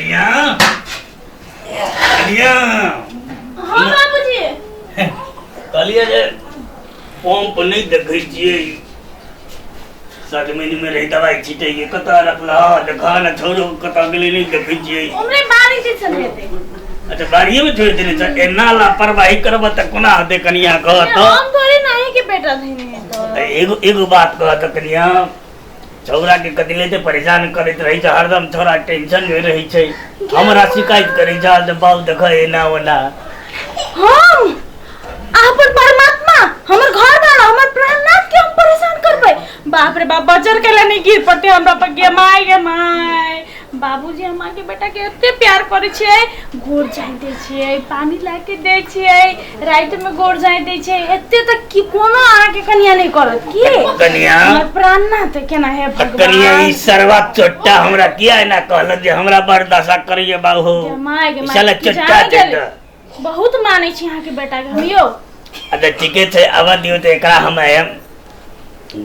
कन्या कन्या हां बाबूजी कहलिए जे पंप नहीं देखै छियै 7 महीने में रही दवाई छीटे ये कता रखला देखा ना छोरो कता गेले नहीं देखै छियै हमरे बारी जे चलेते अच्छा बारिये में छोड़ देने छ एना लापरवाही करब त कोना होते कन्या कह त हम थोड़ी नहीं के बेटा धइने तो एगो बात कह त कन्या छौरा के कदिले ते परेशान करत रही छ हरदम छोरा टेंशन में रही छै हमरा शिकायत करै छ जे बाऊ देख एना ओना हम आपन परमात्मा हमर घर वाला हमर प्राणनाथ के हम परेशान करबै बाप रे बाप बजर के लेने गिर पड़ते हमरा पर के माय बाबूजी हमार के बेटा के एते प्यार करे छियै गोड़ जाय दे छियै पानी लाके दे छियै रात में गोड़ जाय दे छियै एते तक की कोनो आ के कन्या नहीं करत की कन्या हमर प्राणनाथ केना है भगवान कन्या ई सरवा चोट्टा हमरा किया ना कहल जे हमरा बर्दाश्त करिए बाबू माय के साला चोट्टा चोट्टा बहुत माने छी यहां के बेटा के हमियो अच्छा ठीके छै आवा दियो त एकरा हम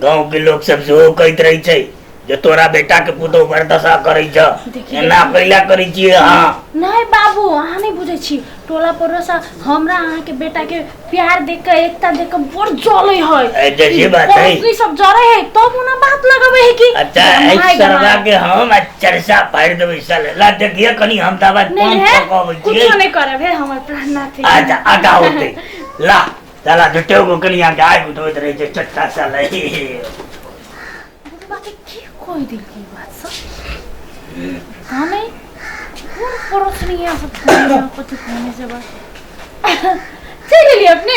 गांव के लोग सब जो कहत रही छै जे तोरा बेटा के पुतो बर्दाश्त करै छ एना पहिला करै छी हां नहीं बाबू अहाँ नहीं बुझे छी टोला पड़ोसा हमरा अहाँ के बेटा के प्यार देख के एकता देख के बड़ जले है जैसे बात है ई सब जरे है तब ना बात लगावे है की अच्छा एक सरवा के हम चरसा फाड़ देबै साले ला देखिए कनी हम दवा कौन पकाबै छी कुछ नहीं करब है हमर प्राणनाथ अच्छा आगा होते ला साला झुट्टे को कनिया के आग उठोत रहे छै चट्टा साला बाकी की कोई दिल की बात सब हमें कौन पड़ोस नहीं है सब कुछ खाने से बात चल लिए अपने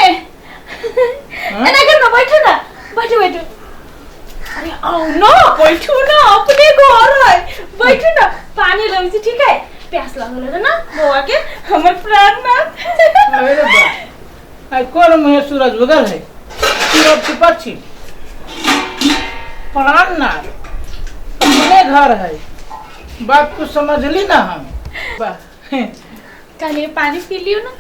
एना कर ना बैठो बैठो अरे आओ ना बैठो ना अपने घर है बैठो ना पानी लग से ठीक है प्यास लागल है ना बुआ के हमर प्राणनाथ अरे बा आई कोन मुहे सूरज बगल है सूरज के पक्षी प्राणनाथ अपने घर है बात को समझ ली ना हम कल ये पानी पी लियो ना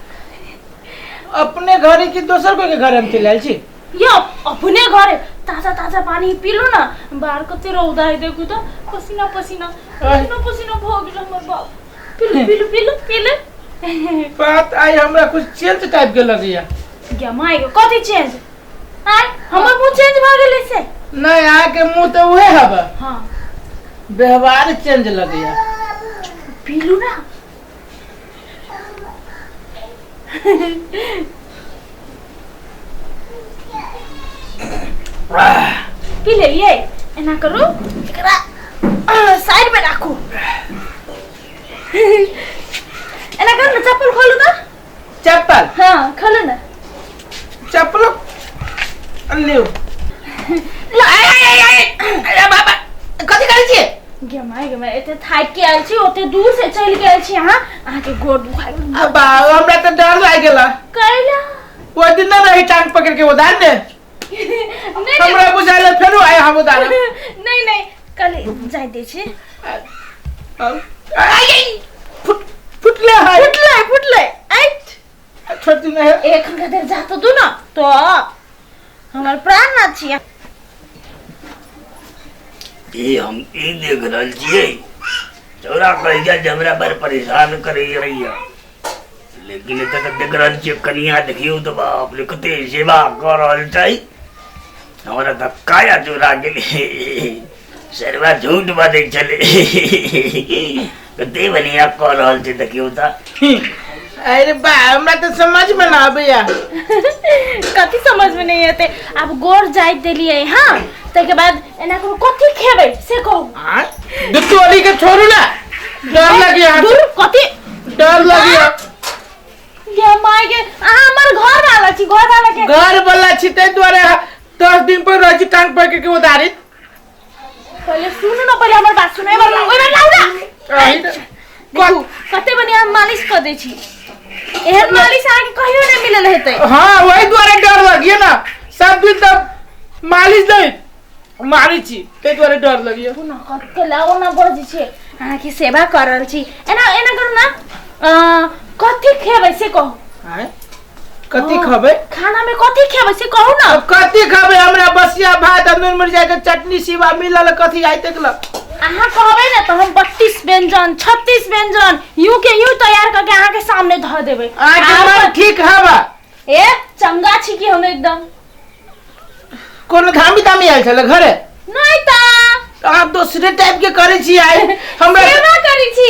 अपने घर की दोसर को के घर हम चले छी या अपने घर है ताजा ताजा पानी पी लो ना बाहर कते रौदा है देखो तो पसीना पसीना पसीना पसीना भ गेल हमर बाप पी लो बात आई हमरा कुछ चेंज टाइप के लगिया क्या माय कथि चेंज आय हमर मुंह चेंज भ गेले से नहीं आ के मुंह तो उहे हबे हां व्यवहार चेंज लगिया पी लो ना पी ले लिए एना करो एकरा साइड में रखो एना कर ना चप्पल खोलो ना चप्पल हां खोलो ना चप्पल लियो अरे बाबा कथि करै छी गे माय एते थाक के आइल छी ओते दूर से चल के आइल छी हां आहा के गोड़ दुखाइ अब हमरा त डर लाग गेला कैला वो दिन ना रही टांग पकड़ के उधार दे नहीं हमरा बुझाले फेरो आए हम उधार नहीं कल जाय दे छी आई फुटले आई छोटी नहीं एक घंटा देर जा तो दू ना तो हमर प्राण ना छी ये हम ई देख रहल छियै चौरा कहिया जे हमरा बड़ परेशान करे रही है लेकिन एत तक देख रहल छियै कनिया देखियो तो बाप रे कते सेवा कर रहल छै हमरा त काया चोरा गेले सरवा झूठ बाजै छले कते बढ़िया कर रहल छै देखियो त अरे बा हमरा तो समझ में ना आबैया कथि समझ में नहीं आते अब गोर जाय देलिए हां तके बाद एना को कथि खेबै से कहू हां दुतोली के छोड़ू ना डर लगिया दूर कथि डर लगिया ये माय के हमर घर वाला के घर वाला छी ते द्वारे 10 दिन पर रही टांग पकड़ के उधारी पहले सुन ना पहले हमर बात सुने ओइ बार लाउडा कते बढ़िया मालिश कर दै छी एहन मालिश आके कहियो नहीं मिलल हेतै हां वही द्वारे डर लगिया ना सब दिन तब मालिश दे मारी छी ते द्वारे डर लगिया ना कते लाओ ना बज छी आहा की सेवा करल छी एना करू ना कथि खेबै से कहू हां कथि खबै खाना में कथि खेबै से कहू ना अब कथि खबै हमरा बसिया भात नून मिर्चा के चटनी सिवा मिलल कथि आइ तक ल अहाँ कहबे ना तो हम 32 व्यंजन 36 व्यंजन यूं के यूं तैयार करके अहाँ के सामने धर देबे। मन ठीक हवा ए चंगा छी कि हम एकदम कोनो धामी दामी आयल छले घरे नहीं ता आप दूसरे टाइप के करे छी आइ हमरा सेवा करी छी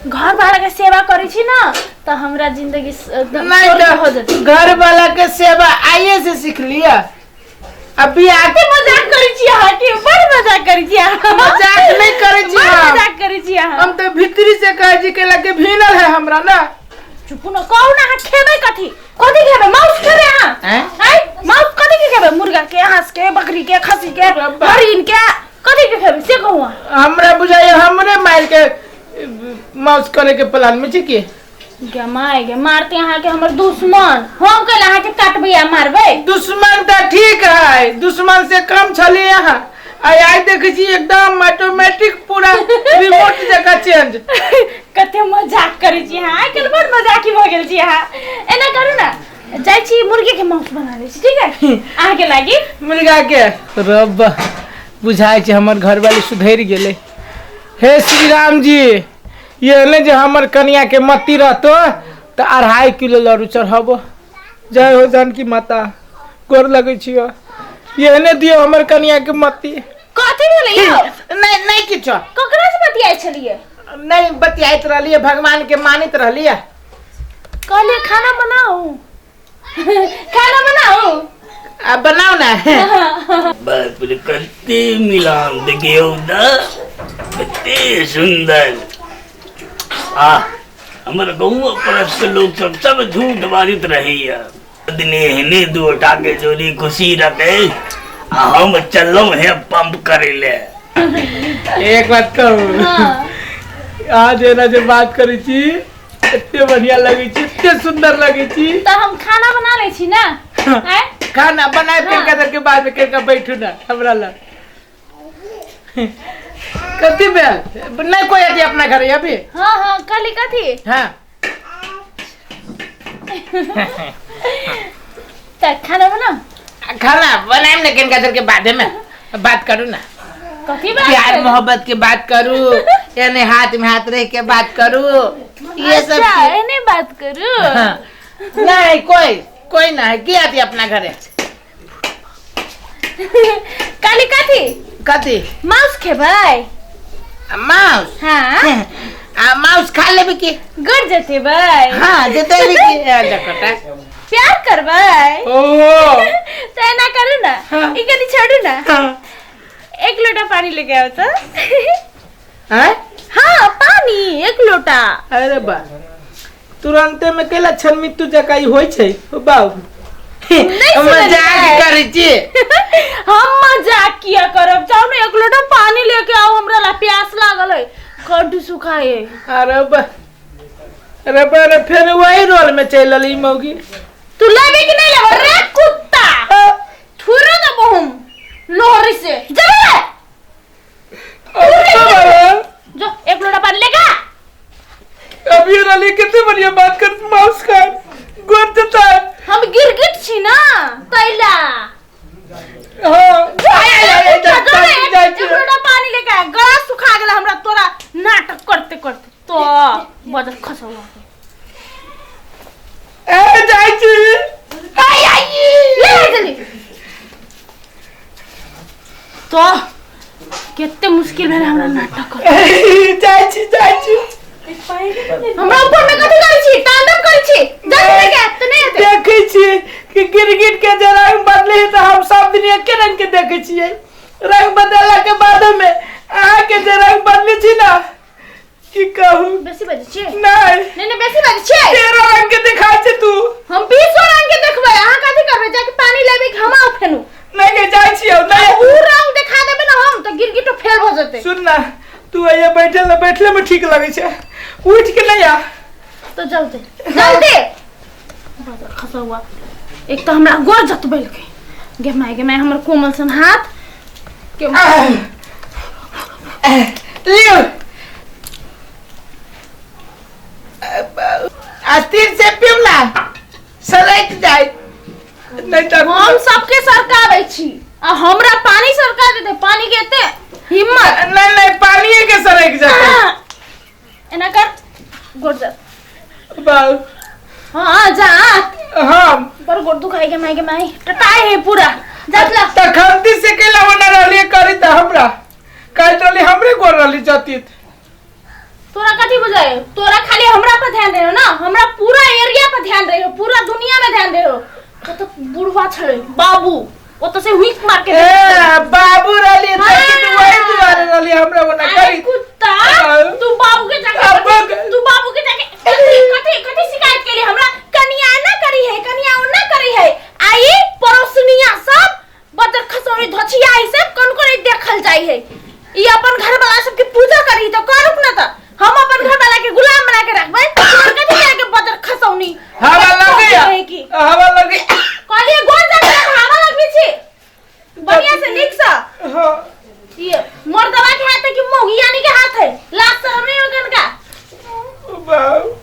घर वाला के सेवा करी छी ना तो हमरा जिंदगी एकदम नहीं हो जाती। घर वाला के सेवा आइए से सीख लिया। अभी आके मजाक करी छी अहाँ के बड़ मजाक करी छी अहाँ मजाक नहीं करे छी मजाक करी छी अहाँ हम तो भीतरी से कहे छी के लगे भीनल है हमरा ना। चुप न कहू ना अहाँ खेबे कथी खेबे मांस खेबे अहाँ हैं मांस कथी के खेबे मुर्गा के हांस के बकरी के खस्सी के हरिन के कथी के खेबे से कहू हमरा बुझाय हमरे मार के मांस करे के प्लान में छी के क्या मारेगे मारते यहाँ के हमर दुश्मन हम कल यहाँ के काटबे या मारबे। दुश्मन तो ठीक है दुश्मन से कम छले यहाँ आई देखे छी एकदम ऑटोमेटिक पूरा रिमोट जगह चेंज कते मजाक करे छी हां कल बड़ मजाकी भ गेल छी हां एना करू ना जाय छी मुर्गी के मांस बना ले छी ठीक है आहाँ के लागी मुर्गा के रब बुझाय छै हमर घरवाली सुधर गेले। हे श्री राम जी ये ने जे हमर कन्या के मती रहतो तो 2.5 किलो लड्डू चढ़ाबो। जय हो जानकी माता गोर लगे छियो ये ने दियो हमर कन्या के मती। कथि भेलै यो नहीं नहीं किछो ककरा से बतियाय छलिए नहीं बतियाइत रहलिए भगवान के मानित रहलिए कहले खाना बनाओ खाना बनाओ अब बनाओ ना बाप रे कते मिलान देखियो ना कते सुंदर। हमारे गाँव परस के लोग सब झूठ मारित रही है दिने दो टाके जोरी खुशी रखे हम चलो है पंप करे ले। एक बात कहूँ आज एना जे बात करी छी इतने बढ़िया लगे छी इतने सुंदर लगे छी तो हम खाना बना ले छी ना हैं खाना बनाए फिर कदर के बाद में के बैठू ना हमरा ला कथी बे नहीं कोई अथी अपना घर अभी हां हां कली कथी हां तो खाना बनाओ ने किन कदर के बाद में बात करूँ ना कथी बात प्यार मोहब्बत की बात करूँ यानी हाथ में हाथ रह के बात करूँ ये सब एने बात करूँ नहीं कोई ना है क्या थी अपना घर काली कथी मांस खेबै माउस हाँ माउस खा लेबे की गड़ जेते भाई हाँ जेते भी की देखटा प्यार करबै ओहो तो ना करू ना हाँ। ई कनी छोड़ू ना 1 लोटा पानी लेके आओ तो हैं हाँ पानी 1 लोटा अरे बा तुरंते में केला छनमी तू जकाई होय छै बाऊ मजाक करै छी हम मजाक किया करब जाओ ना 1 लोटा पानी लेके आओ हमरा ला प्यास लागल है कड्डू सुखाए। अरे बा अरे फिर वही रोल में चल लली मौगी तू लेबे कि नहीं लेबे रे कुत्ता थुरो ना बहुम लोहरी से जा जो 1 लोटा पानी लेके अभी रली कितनी बढ़िया बात कर माउस का गोर देता है हम गिरगिट छी ना कैला हां एक लोटा पानी लेके आ गला सुखा गेला हमरा तोरा नाटक करते करते तो बदल खसवा ए जाई छी आई ले जल्दी तो कितने मुश्किल है हमरा नाटक कर जाई छी हमरा ऊपर में कथि करै छी तांडव करै छी जल्दी लेके आ तने देखे छी कि गिरगिट के जे रंग बदले है तो हम सब दिन एक रंग के देखे छियै रंग बदलला के बाद में आ के जे रंग बदले छी ना की कहूं बेसी बजे छी नहीं बेसी बजे छी 13 रंग के दिखाई छै तू हम 20 रंग के देखबै अहाँ कथि करबै जाके पानी लेबे घमाओ फेनु नहीं के जाई छी नहीं ऊ रंग दिखा देबे ना हम तो गिरगिटो फेल हो जते सुन ना तू ये बैठले में ठीक लगे छै उठ के नहीं आ तो जल्दी बदल खसवा एक तो हमरा गोर जतबे लगे गे माय हमर कोमल सन हाथ के लियो अस्थिर से पिमला सलैट जाए नहीं तो हम सबके सरकावे छी आ हमरा पानी सरका देते पानी के एते हिम्मत नहीं पानी के सरक जाते एना कर गोड़ जा बाऊ हां जा हां पर गोड़ दुखाई के माई टटाए है पूरा जातला तखंती से केला बना रहली करी त हमरा काई तोली हमरे गोड़ रहली जाती तोरा कथी बुझाए तोरा खाली हमरा पर ध्यान रहे हो ना हमरा पूरा एरिया पर ध्यान रहे हो पूरा दुनिया में ध्यान रहे हो तो बुढ़वा छड़े बाबू वो तो से हुक मार के ए बाबू रहली त वही दुआरे रहली हमरा बना करी कुत्ता तू बाबू के जाके कथी शिकायत के लिए हमरा कनिया ना करी है आई पड़ोसनिया सब बदर खसौरी धछिया है सब कौन नहीं देखल जाई है ई अपन घर वाला सब के पूजा करी तो करुक ना त हम अपन घर वाला के गुलाम बना के रखबै तोर कथी जाके बदर खसौनी हवा लगे कहलिए गोर जाके हवा लगबी छी बढ़िया से निक सा हां ये मर्दवा के हाथ है कि मोगियानी के हाथ है लाज शर्म नहीं होगन का बाऊ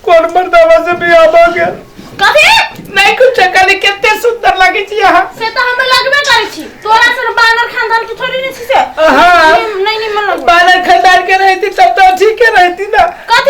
कौन मर्दवा से बियाह हो गया कभी नहीं कुछ कली कितने सुंदर लगी छी